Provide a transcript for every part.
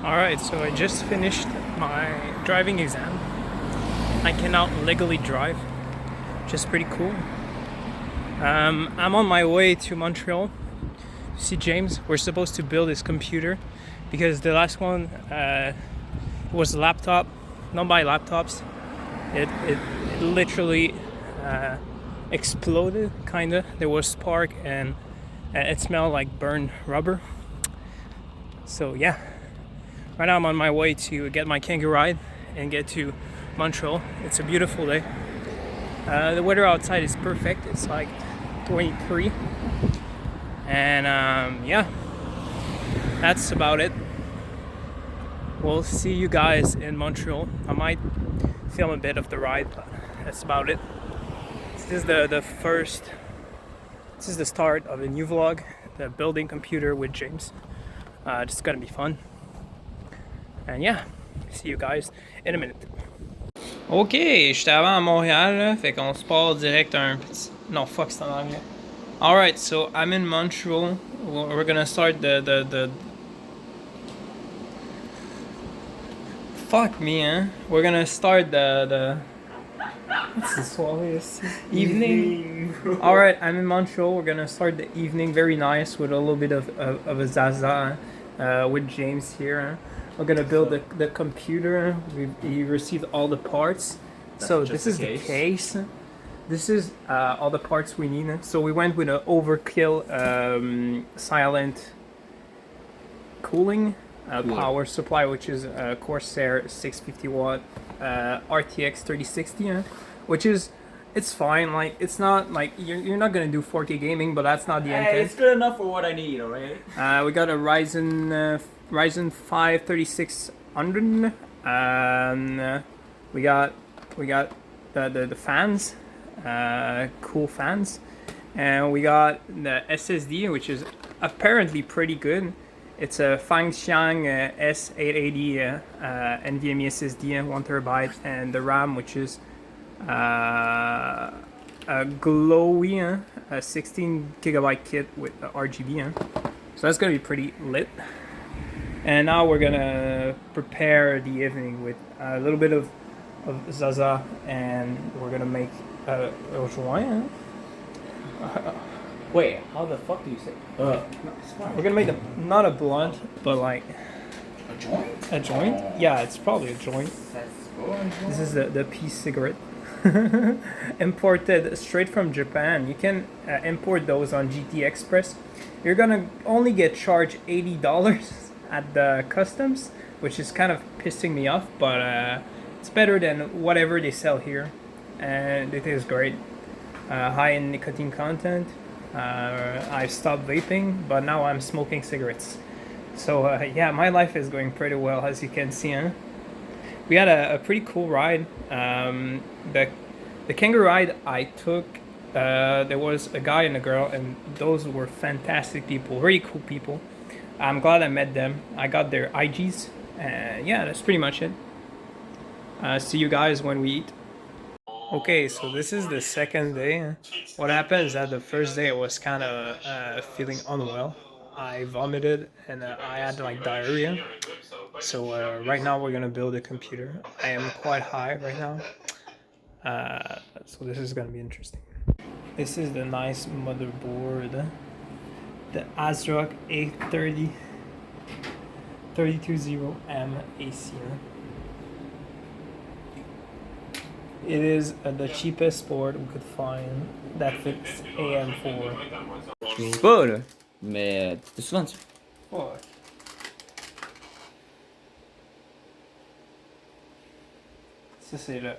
Alright, so I just finished my driving exam. I can now legally drive, which is pretty cool. I'm on my way to Montreal to see James. We're supposed to build his computer because the last one was a laptop, not by laptops. It literally exploded, kinda. There was spark and it smelled like burned rubber. So yeah. Right now I'm on my way to get my kangaroo ride and get to Montreal. It's a beautiful day. The weather outside is perfect. It's like 23. And yeah, that's about it. We'll see you guys in Montreal. I might film a bit of the ride, but that's about it. This is this is the start of a new vlog, the building computer with James. It's gonna be fun. And yeah, see you guys in a minute. Ok, j'étais avant à Montréal, là, fait qu'on se part direct à un petit... Non, fuck, c'est en anglais. Alright, so I'm in Montreal. We're gonna start the... Fuck me, huh? We're gonna start the... What's this soirée? Evening. Alright, I'm in Montreal. We're gonna start the evening very nice with a little bit of a Zaza with James here. Huh? We're gonna build the computer. We received all the parts. So this is the case. This is all the parts we need. So we went with an overkill silent cooling power supply, which is a Corsair 650 watt RTX 3060, which is it's fine. Like it's not like you're not gonna do 4K gaming, but that's not the intent. It's good enough for what I need, alright? We got a Ryzen 5 3600. We got the fans, cool fans, and we got the SSD, which is apparently pretty good. It's a Fangxiang S880 NVMe SSD, 1 terabyte, and the RAM, which is a glowy 16 gigabyte kit with RGB. So that's gonna be pretty lit. And now we're gonna prepare the evening with a little bit of Zaza, and we're gonna make a joint. Wait, how the fuck do you say? We're gonna make not a blunt, but like A joint? a joint. Yeah, it's probably a joint. This is the peace cigarette. Imported straight from Japan. You can import those on GT Express. You're gonna only get charged $80 at the customs, which is kind of pissing me off, but it's better than whatever they sell here, and it is great. High in nicotine content. I stopped vaping, but now I'm smoking cigarettes. So yeah, my life is going pretty well, as you can see. Huh? We had a pretty cool ride. The kangaroo ride I took, there was a guy and a girl, and those were fantastic people, very cool people. I'm glad I met them. I got their IGs, and yeah, that's pretty much it. See you guys when we eat. Okay, so this is the second day. What happened is that the first day I was kind of feeling unwell. I vomited and I had like diarrhea. So right now we're gonna build a computer. I am quite high right now. So this is gonna be interesting. This is the nice motherboard. The ASRock A30 320M AC. It is the cheapest board we could find that fits AM4. Je sais pas, là. Mais t'es souvent dessus. Fuck. Ça c'est le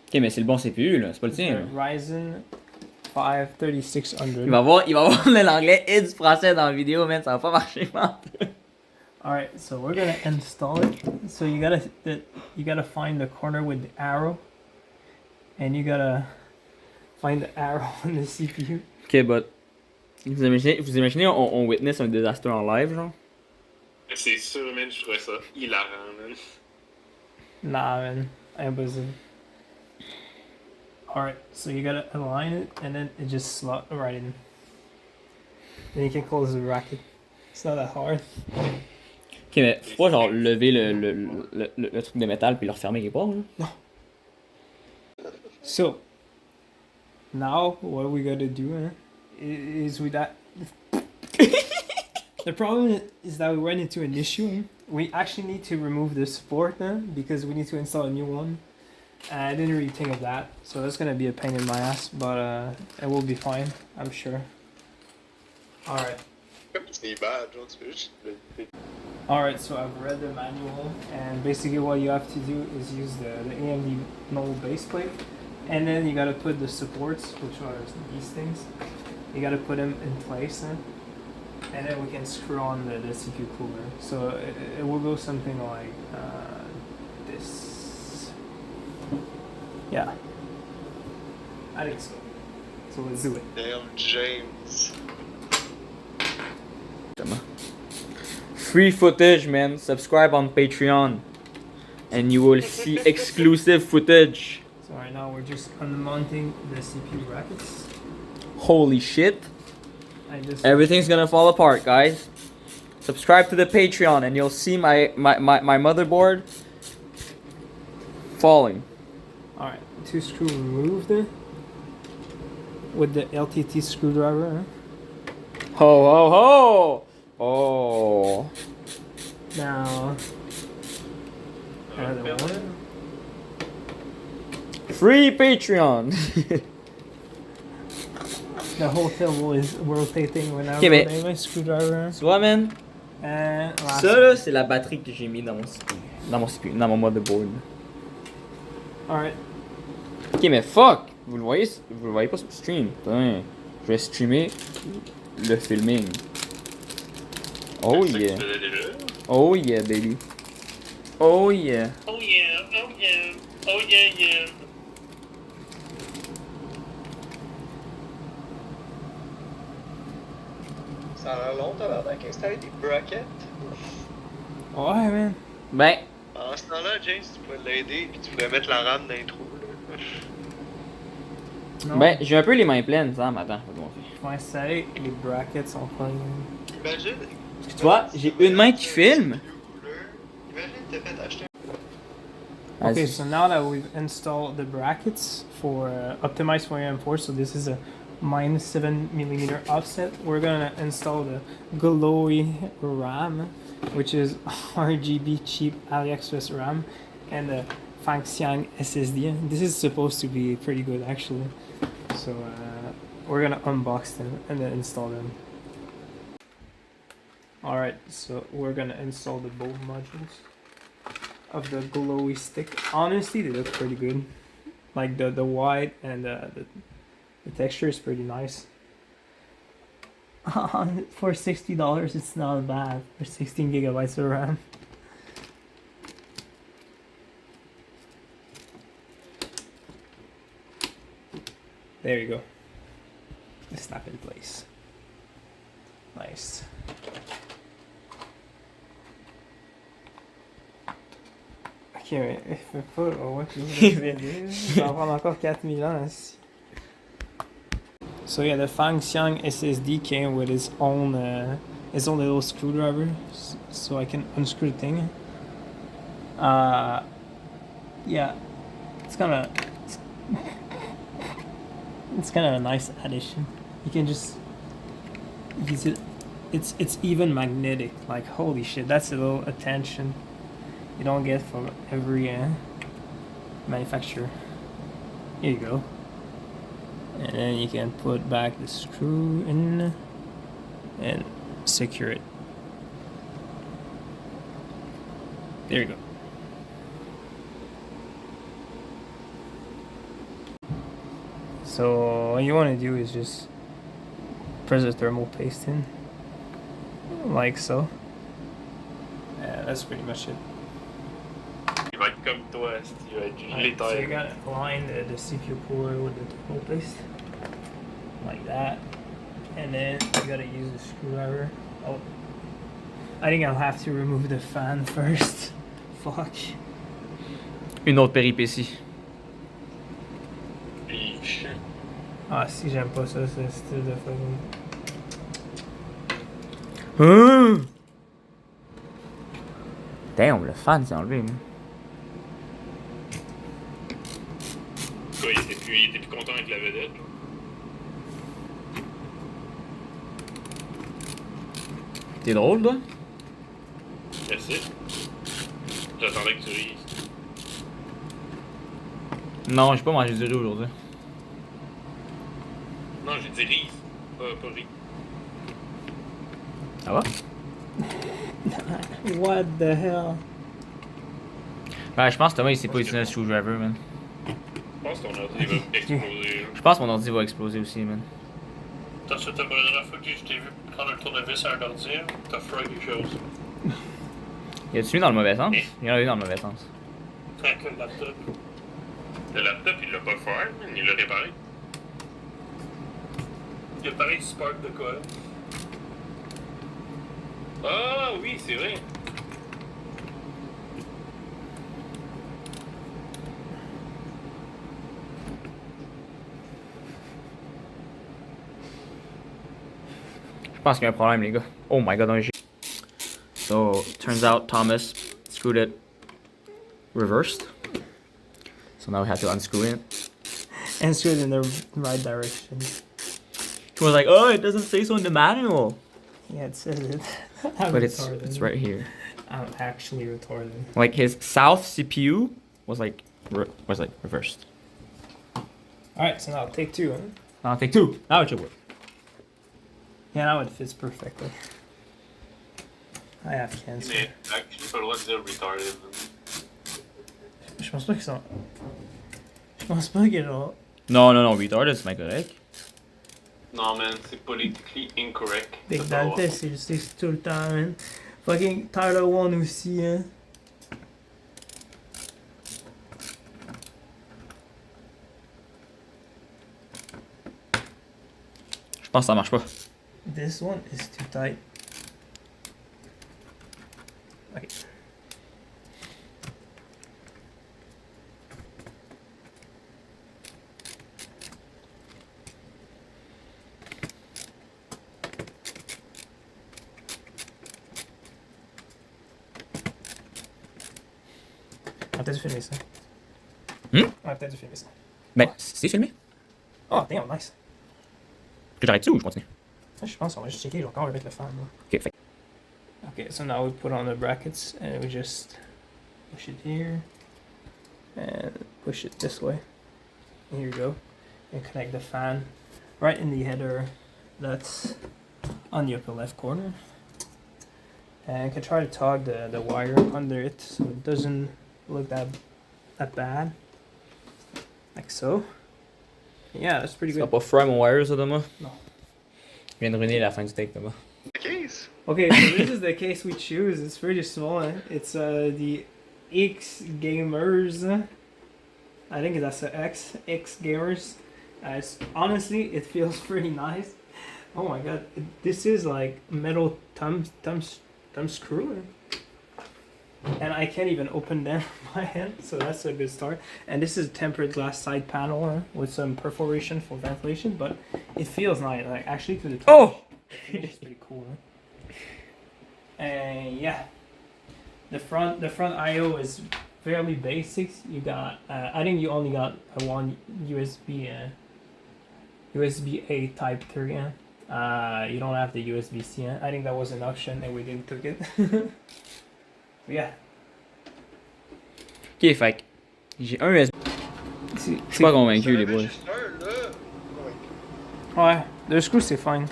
Ok, mais c'est le bon CPU, là. C'est pas le tien, là. Ryzen 5 3600. Il va avoir de l'anglais et du français dans la vidéo, man. Ça va pas marcher, man. Alright, so we're gonna install it. So you gotta find the corner with the arrow, and you gotta find the arrow on the CPU. Ok, but vous imaginez on witness un désastre en live, genre? C'est sûr, man, je trouvais ça hilarant, man. Nah, man, impossible. Alright, so you gotta align it, and then it just slot right in. Then you can close the bracket. It's not that hard. Ok, mais faut pas genre lever le truc de métal puis le refermer quelque part, là. So, now what we gotta do is with that. The problem is that we run into an issue. We actually need to remove the support because we need to install a new one. I didn't really think of that, so that's gonna be a pain in my ass, but it will be fine, I'm sure. Alright. C'est bad, genre, tu veux juste le. Alright, so I've read the manual, and basically what you have to do is use the AMD normal base plate, and then you gotta put the supports, which are these things. You gotta put them in place, and then we can screw on the CPU cooler. So it will go something like this. Yeah. I think so. So let's do it. Damn, James. Free footage, man. Subscribe on Patreon. And you will see exclusive footage. So right now we're just unmounting the CPU brackets. Holy shit. I Everything's gonna fall apart, guys. Subscribe to the Patreon and you'll see my motherboard falling. Alright, 2 screw removed with the LTT screwdriver. Ho ho ho! Oh. Now, another one. Free Patreon! The whole table is rotating when I'm Okay, mais- rotating my screwdriver. Tu vois, man? And last Ça, là, c'est la batterie que j'ai mis dans mon CPU. Dans mon motherboard. Alright, Ok, mais fuck! Vous le voyez pas sur le stream. Putain, je vais streamer le filming. Oh C'est ça que yeah. tu faisais déjà. Oh yeah, baby. Oh yeah. Oh yeah, oh yeah, oh yeah, yeah. Ça a l'air long, tabarnak, installer des brackets. ouais, man. Ben, En ce temps-là, James, tu pouvais l'aider puis tu voulais mettre la RAM dans les trous. Là. Non, j'ai un peu les mains pleines, Sam. Attends, je vais te montrer. je vais installer les brackets en premier. Imagine. Tu vois, j'ai une main qui filme. Imagine, t'as fait acheter. Okay, so now that we've installed the brackets for optimized for AM4, so this is a -7mm offset, we're gonna install the Glowy RAM, which is RGB cheap AliExpress RAM, and the Fangxiang SSD. This is supposed to be pretty good actually. So we're gonna unbox them and then install them. Alright, so we're gonna install the both modules of the glowy stick. Honestly, they look pretty good. Like the white and the texture is pretty nice. For $60, it's not bad for 16 gigabytes of RAM. There you go. Snap in place. Nice. Ok, mais fais pas, ouais, ça va prendre encore 4000 ans ainsi. So yeah, the Fangxiang SSD came with its own little screwdriver, so I can unscrew the thing. Yeah, it's kind of a nice addition. You can just use it. It's even magnetic. Like holy shit, that's a little attention you don't get from every manufacturer. Here you go. And then you can put back the screw in and secure it. There you go. So what you want to do is just press the thermal paste in, like so. Yeah, that's pretty much it. Il va être comme toi, il va être gelé So you terre. gotta align the CPU cooler with the thermal paste, like that, and then you gotta use the screwdriver. Oh, I think I'll have to remove the fan first. Fuck. Une autre péripétie. Puis, Ah si, j'aime pas ça, ce style de fucking. Hein? Damn, le fan s'est enlevé. Quoi, il était plus content avec la vedette. T'es drôle, toi? Merci. J'attendais que tu rises. Non, j'ai pas mangé du riz aujourd'hui. Non, j'ai dit rise. Pas ris. Ça va? What the hell? Ben, je pense que Thomas, il s'est pas utilisé le screwdriver, man. Je pense que ton ordi va exploser. Je pense que mon ordi va exploser aussi, man. T'as fait la dernière fois que je t'ai vu prendre un tournevis à un ordi, t'as fait quelque chose. Y a-tu mis dans le mauvais sens? Il y en a eu dans le mauvais sens. Avec le laptop. Le laptop, il l'a pas fait, mais il l'a réparé. Il a pareil Spark de quoi? Ah oui, c'est vrai. Je pense qu'il y a un problème, les gars. Oh my god, j'ai. So, turns out Thomas screwed it reversed. So now we have to unscrew it. And straight in the right direction. He was like, oh, it doesn't say so in the manual. Yeah, it says it. But it's right here. I'm actually retarded. Like his south CPU was like reversed. Alright, so now take two. Huh? Now take two. Now it should work. Yeah, now it fits perfectly. I have cancer. Mais, j'ai pas le droit de dire retarded. Je pense pas qu'ils sont. Je pense pas qu'ils ont. No, retarded, c'est correct. Non, man, c'est politically incorrect. Big Ça, Dante, c'est juste tout le temps, man. Fucking Tyler One aussi, hein. Je pense que ça marche pas. This one is too tight. Okay. On va peut-être filmer ça. Hmm? On va peut-être filmer ça. Ben, c'est filmé. Oh, damn, nice. Que j'arrête-tu ou je continue? Je pense qu'on va juste checker, je vais encore avec le fan. Là. Ok, fait. Okay, so now we put on the brackets and we just push it here and push it this way. Here you go. And connect the fan right in the header that's on the upper left corner. And you can try to tug the wire under it so it doesn't look that bad. Like so. Yeah, that's pretty Tu vas good. pas fry mon wire, ça, Thomas? Non. Je viens de ruiner la fin du take, Thomas. Case? Okay, so this is the case we choose. It's pretty small. It's the X Gamers. I think that's the X Gamers. Honestly, it feels pretty nice. Oh my god, this is like metal thumb screw, and I can't even open them with my hand. So that's a good start. And this is tempered glass side panel with some perforation for ventilation, but it feels nice. Like actually to the touch. Oh! It's pretty cool. Huh? And yeah, the front I/O is fairly basic. You got I think you only got one USB-A Type 3. You don't have the USB-C. I think that was an option and we didn't took it. Yeah. Ok, fait que j'ai un USB. Je suis pas convaincu, les boys. Juste un, là. Ouais, the screw c'est fine.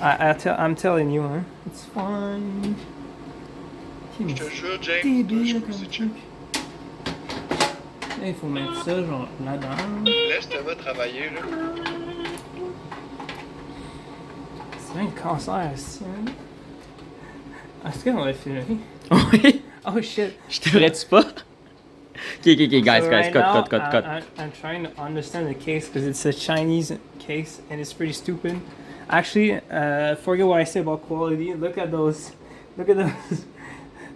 I'm telling you, hein. It's fine. Je te jure, James, Débile je comme c'est truc. Il faut mettre ça genre là-dedans. Laisse Thomas travailler, là. C'est un cancer, c'est un... Est-ce qu'on va filmer? Oui? Oh shit. Je devrais-tu pas? Ok, guys, So guys, right now, cut. I'm trying to understand the case because it's a Chinese case and it's pretty stupid. Actually, forget what I said about quality. Look at those. Look at those.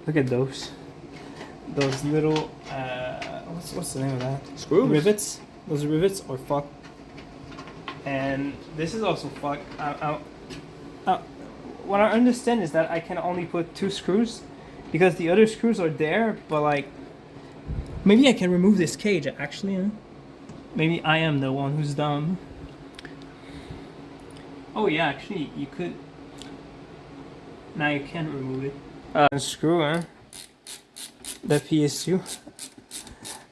Look at those. Those little. What's the name of that? Screws? Rivets. Those rivets are fucked. And this is also fucked. What I understand is that I can only put 2 screws, because the other screws are there, but like maybe I can remove this cage actually. Huh? Maybe I am the one who's dumb. Oh yeah, actually you could. Now you can remove it. Screw, huh? The PS2.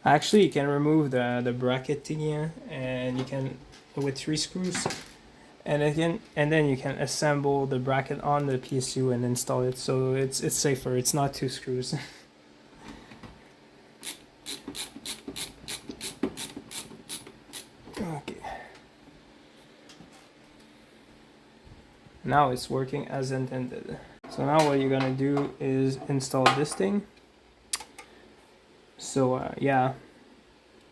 Actually, you can remove the bracket thingy, huh? And you can with 3 screws, and then you can assemble the bracket on the PS2 and install it. So it's safer. It's not 2 screws. Okay. Now it's working as intended. So now what you're gonna do is install this thing. So yeah,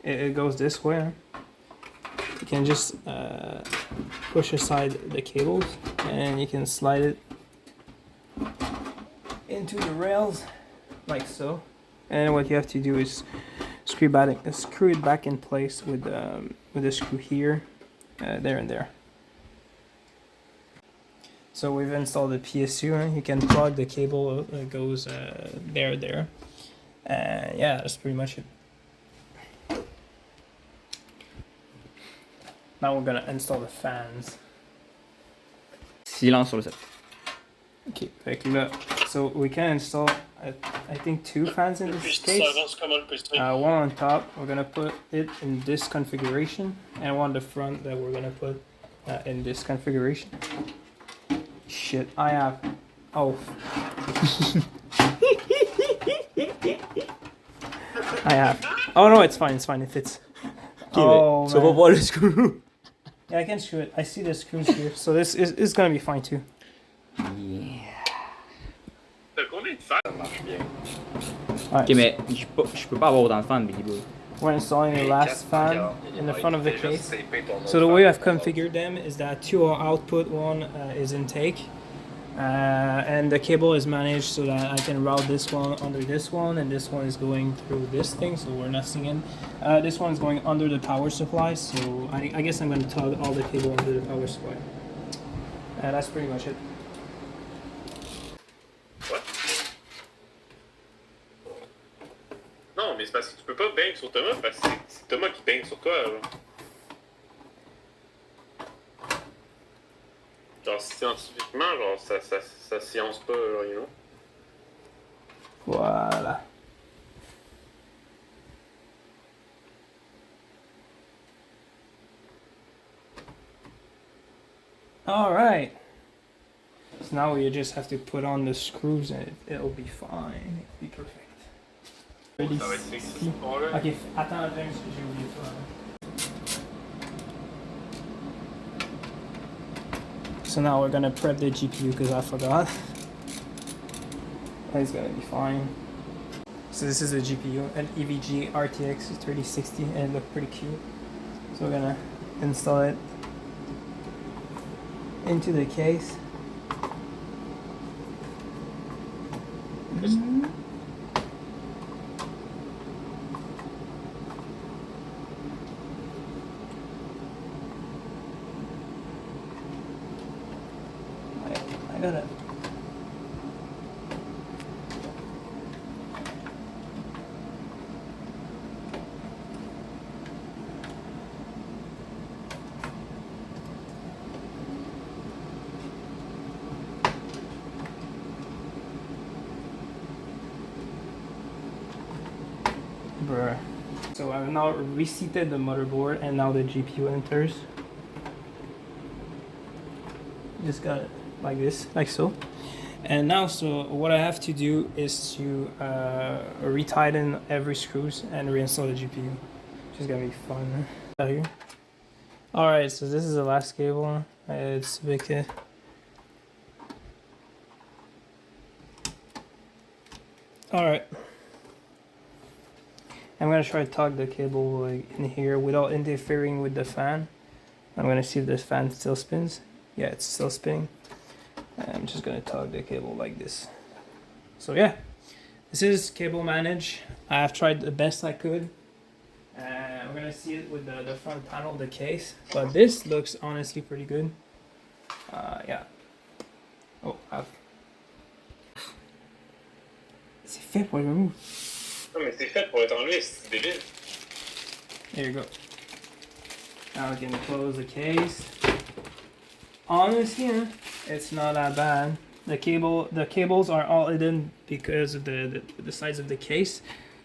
it goes this way. You can just push aside the cables and you can slide it into the rails like so. And what you have to do is screw it back in place with a screw here, there and there. So we've installed the PS2. You can plug the cable that goes there. Yeah, that's pretty much it. Now we're gonna install the fans. Silence sur le set. Okay, fait que là, so we can install, I think 2 fans in this case. One on top, we're gonna put it in this configuration, and one on the front that we're gonna put in this configuration. Shit, I have. Oh. I have. Oh no, it's fine, it fits. Oh, so we'll voir le screw. Yeah, I can screw it. I see the screws here, so this is gonna be fine too. Yeah. T'as combien de fans? Ça marche bien. Alright, Ok, mais je peux pas avoir autant de fans, Billy Boy. we're installing the last fan in the front of the case. So the way I've configured them is that 2 are output, 1 is intake. And the cable is managed so that I can route this one under this one, and this one is going through this thing, so we're nesting in. This one is going under the power supply, so I guess I'm going to tug all the cable under the power supply. That's pretty much it. What? Non, mais c'est parce que tu peux pas bang sur Thomas, parce que c'est Thomas qui bang sur toi. Là. Genre, scientifiquement, genre, ça science pas, genre, you know? Voilà. All right. So now we just have to put on the screws and it'll be fine. It'll be perfect. Ready? Ça va être sexy. Bon, là. Ok, attends, James, j'ai oublié toi. So now we're gonna prep the GPU because I forgot. It's gonna be fine. So this is a GPU, an EVG RTX 3060, and it looked pretty cute. So we're gonna install it into the case. I gotta. Bruh. So I've now reseated the motherboard and now the GPU enters. Just got it like this, like so. And now, so what I have to do is to retighten every screws and reinstall the GPU, which is gonna be fun. Alright, so this is the last cable. It's big. Alright. I'm gonna try to tug the cable like in here without interfering with the fan. I'm gonna see if this fan still spins. Yeah, it's still spinning. I'm just gonna tug the cable like this. So yeah, this is cable manage. I have tried the best I could. We're gonna see it with the front panel of the case, but this looks honestly pretty good. Yeah. Oh, C'est fait pour être remove. Non, mais c'est fait pour être enlevé, c'est débile. There you go. Now we can close the case. Honestly, it's not that bad. The cables are all hidden because of the size of the case,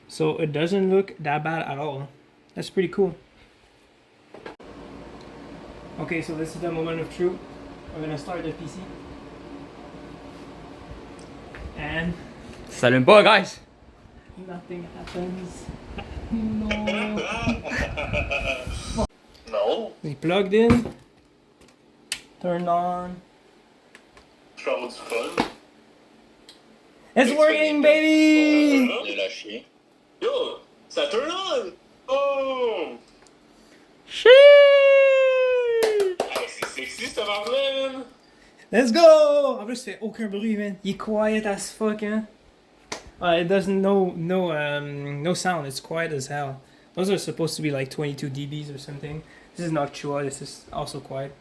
so it doesn't look that bad at all. That's pretty cool. Okay, so this is the moment of truth. We're gonna start the PC. And S'allume pas, guys! nothing happens. No. Non. We plugged in, turned on. Je vais avoir du fun. It's working, baby! Il est lâché. Yo! Ça turn on! Oh! Sheesh! Hey, c'est sexy cette marde-là, man! Let's go! En plus, ça fait aucun bruit, man. Il est quiet as fuck, hein? It doesn't no sound. It's quiet as hell. Those are supposed to be like 22 dBs or something. This is not Chua. This is also quiet.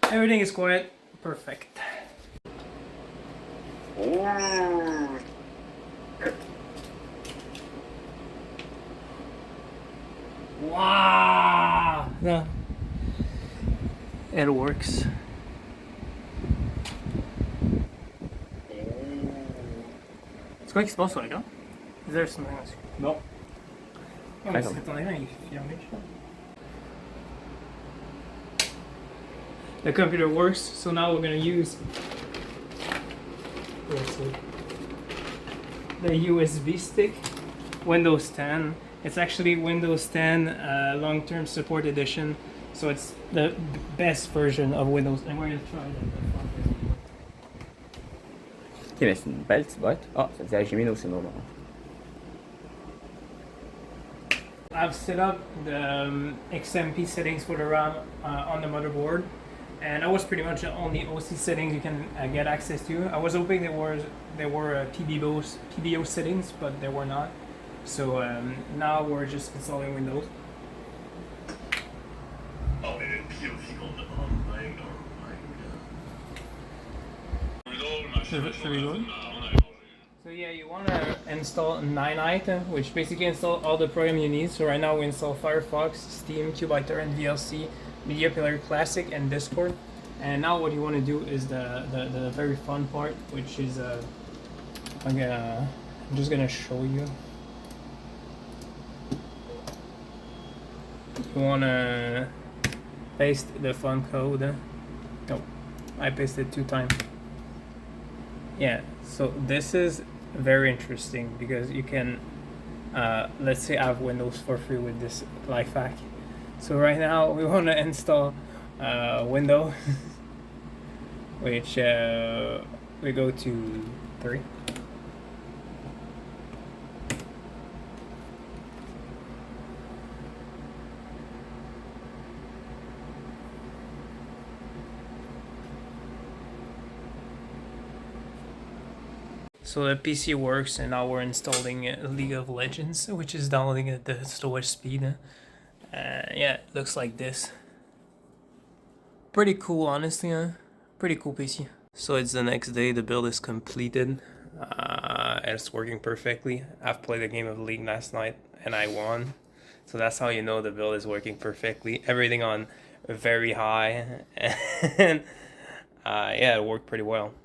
Everything is quiet. Perfect. Ooh! Wow! No. It works. C'est quoi qui se passe sur l'écran? Is there something else? Non. Oh, mais c'est ton écran, il est fermé. The computer works, so now we're gonna use the USB stick, Windows 10. It's actually Windows 10 long-term support edition, so it's the best version of Windows. And we're gonna try that. Ok, mais c'est une belle petite boîte. Ah, ça dit Hajime c'est normal. I've set up the XMP settings for the RAM on the motherboard, and that was pretty much the only OC settings you can get access to. I was hoping there were PBO settings, but there were not. So now we're just installing Windows. Oh, mais le POV qu'on a. Oh my god. Should we go? So yeah, you want to install Ninite, which basically installs all the program you need. So right now we install Firefox, Steam, QBittorrent, VLC, Media Player Classic, and Discord. And now what you want to do is the very fun part, which is I'm just gonna show you. You wanna paste the fun code. No, I pasted 2 times. Yeah, so this is very interesting because you can, let's say I have Windows for free with this life hack. So right now we want to install Windows, which we go to 3. So the PC works, and now we're installing League of Legends, which is downloading at the slowest speed. Yeah, it looks like this. Pretty cool, honestly. Pretty cool PC. So it's the next day. The build is completed. And it's working perfectly. I've played a game of League last night, and I won. So that's how you know the build is working perfectly. Everything on very high, and yeah, it worked pretty well.